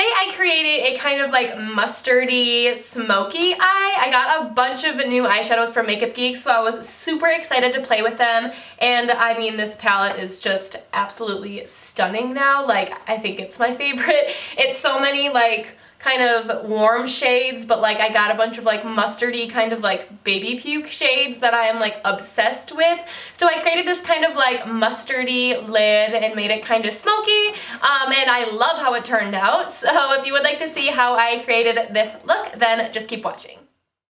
today I created a kind of like mustardy smoky eye. I got a bunch of new eyeshadows from Makeup Geek, so I was super excited to play with them. And I mean, this palette is just absolutely stunning now. Like, I think it's my favorite. It's so many like kind of warm shades, but like I got a bunch of like mustardy kind of like baby puke shades that I am like obsessed with. So I created this kind of like mustardy lid and made it kind of smoky, and I love how it turned out. So if you would like to see how I created this look, then just keep watching.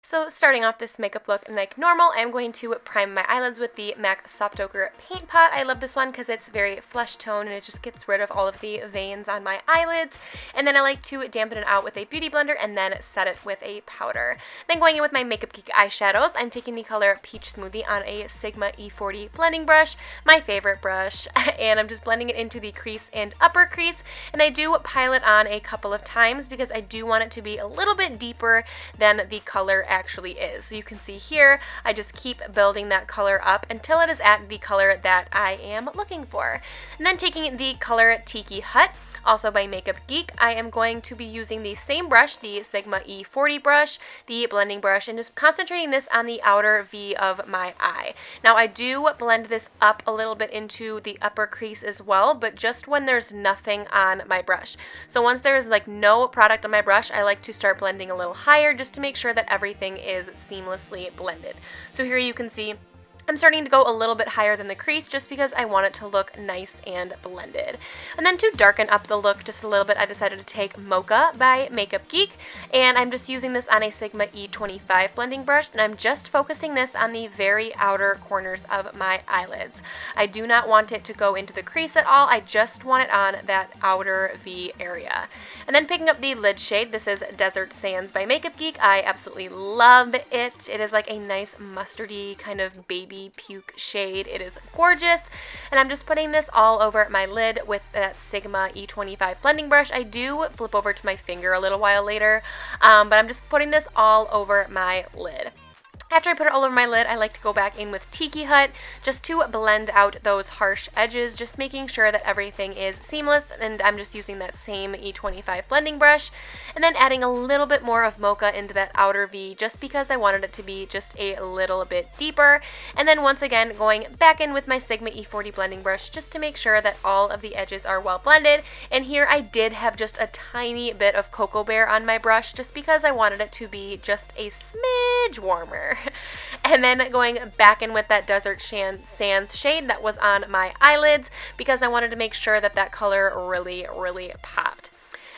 So starting off this makeup look like normal, I'm going to prime my eyelids with the MAC Soft Ochre Paint Pot. I love this one because it's very flesh tone and it just gets rid of all of the veins on my eyelids. And then I like to dampen it out with a beauty blender and then set it with a powder. Then going in with my Makeup Geek eyeshadows, I'm taking the color Peach Smoothie on a Sigma E40 blending brush, my favorite brush, and I'm just blending it into the crease and upper crease. And I do pile it on a couple of times because I do want it to be a little bit deeper than the color actually is. So you can see here, I just keep building that color up until it is at the color that I am looking for. And then taking the color Tiki Hut, also by Makeup Geek, I am going to be using the same brush, the Sigma E40 brush, the blending brush, and just concentrating this on the outer V of my eye. Now I do blend this up a little bit into the upper crease as well, but just when there's nothing on my brush. So once there's like no product on my brush, I like to start blending a little higher just to make sure that everything is seamlessly blended. So here you can see I'm starting to go a little bit higher than the crease just because I want it to look nice and blended. And then to darken up the look just a little bit, I decided to take Mocha by Makeup Geek, and I'm just using this on a Sigma E25 blending brush, and I'm just focusing this on the very outer corners of my eyelids. I do not want it to go into the crease at all, I just want it on that outer V area. And then picking up the lid shade, this is Desert Sands by Makeup Geek. I absolutely love it. It is like a nice mustardy kind of baby puke shade. It is gorgeous, and I'm just putting this all over my lid with that Sigma E25 blending brush. I do flip over to my finger a little while later, but I'm just putting this all over my lid. After I put it all over my lid, I like to go back in with Tiki Hut just to blend out those harsh edges, just making sure that everything is seamless, and I'm just using that same E25 blending brush, and then adding a little bit more of Mocha into that outer V just because I wanted it to be just a little bit deeper, and then once again going back in with my Sigma E40 blending brush just to make sure that all of the edges are well blended. And here I did have just a tiny bit of Cocoa Bear on my brush just because I wanted it to be just a smidge warmer. And then going back in with that Desert Sands shade that was on my eyelids because I wanted to make sure that that color really popped.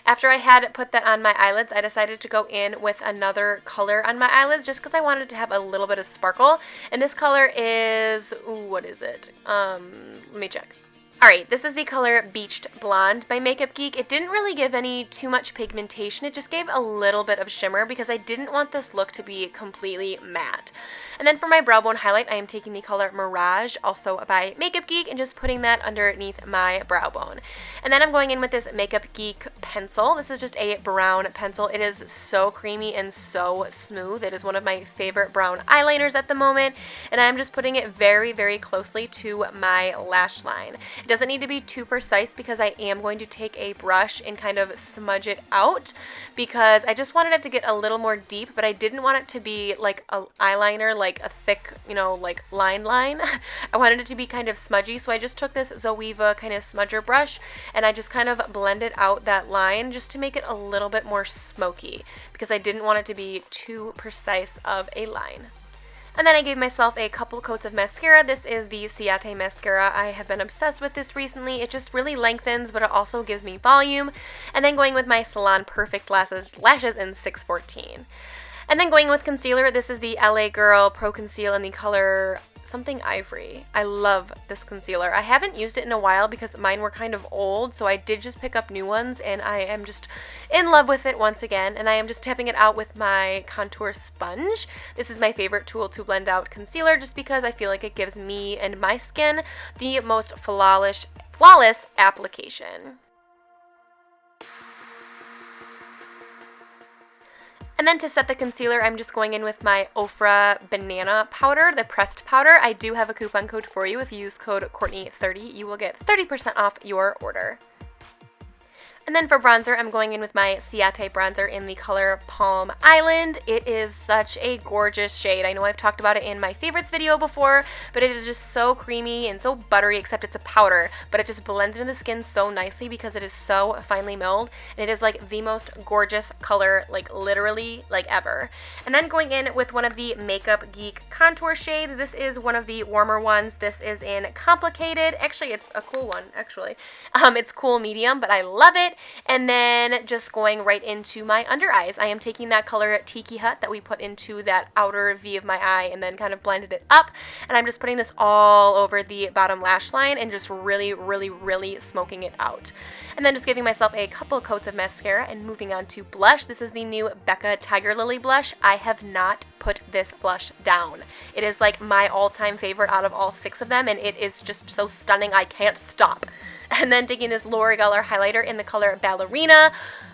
After I had put that on my eyelids, I decided to go in with another color on my eyelids just because I wanted to have a little bit of sparkle. And this color is, what is it? Let me check. Alright, this is the color Beached Blonde by Makeup Geek. It didn't really give any too much pigmentation, it just gave a little bit of shimmer because I didn't want this look to be completely matte. And then for my brow bone highlight, I am taking the color Mirage, also by Makeup Geek, and just putting that underneath my brow bone. And then I'm going in with this Makeup Geek pencil. This is just a brown pencil. It is so creamy and so smooth. It is one of my favorite brown eyeliners at the moment, and I'm just putting it very closely to my lash line. It doesn't need to be too precise because I am going to take a brush and kind of smudge it out because I just wanted it to get a little more deep, but I didn't want it to be like an eyeliner, like a thick, like line. I wanted it to be kind of smudgy, so I just took this Zoeva kind of smudger brush and I just kind of blended out that line just to make it a little bit more smoky because I didn't want it to be too precise of a line. And then I gave myself a couple coats of mascara. This is the Ciate mascara. I have been obsessed with this recently. It just really lengthens, but it also gives me volume. And then going with my Salon Perfect Lashes in 614. And then going with concealer, this is the LA Girl Pro Conceal in the color something ivory. I love this concealer. I haven't used it in a while because mine were kind of old, so I did just pick up new ones, and I am just in love with it once again, and I am just tapping it out with my contour sponge. This is my favorite tool to blend out concealer just because I feel like it gives me and my skin the most flawless application. And then to set the concealer, I'm just going in with my Ofra Banana Powder, the pressed powder. I do have a coupon code for you. If you use code Courtney30, you will get 30% off your order. And then for bronzer, I'm going in with my Ciate bronzer in the color Palm Island. It is such a gorgeous shade. I know I've talked about it in my favorites video before, but it is just so creamy and so buttery, except it's a powder, but it just blends into the skin so nicely because it is so finely milled, and it is like the most gorgeous color, like literally like ever. And then going in with one of the Makeup Geek contour shades. This is one of the warmer ones. This is in Complicated. Actually, it's a cool one, actually. It's cool medium, but I love it. And then just going right into my under eyes. I am taking that color Tiki Hut that we put into that outer V of my eye and then kind of blended it up. And I'm just putting this all over the bottom lash line and just really, really, really smoking it out. And then just giving myself a couple coats of mascara and moving on to blush. This is the new Becca Tiger Lily blush. I have not put this blush down. It is like my all-time favorite out of all 6 of them, and it is just so stunning I can't stop. And then taking this L'Oreal highlighter in the color Ballerina.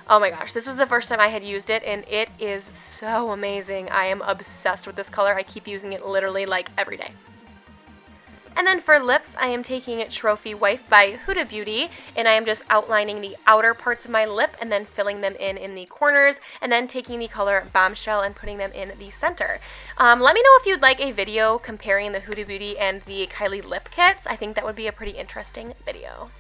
Oh my gosh, this was the first time I had used it, and it is so amazing. I am obsessed with this color. I keep using it literally like every day. And then for lips, I am taking Trophy Wife by Huda Beauty, and I am just outlining the outer parts of my lip and then filling them in the corners, and then taking the color Bombshell and putting them in the center. Let me know if you'd like a video comparing the Huda Beauty and the Kylie lip kits. I think that would be a pretty interesting video.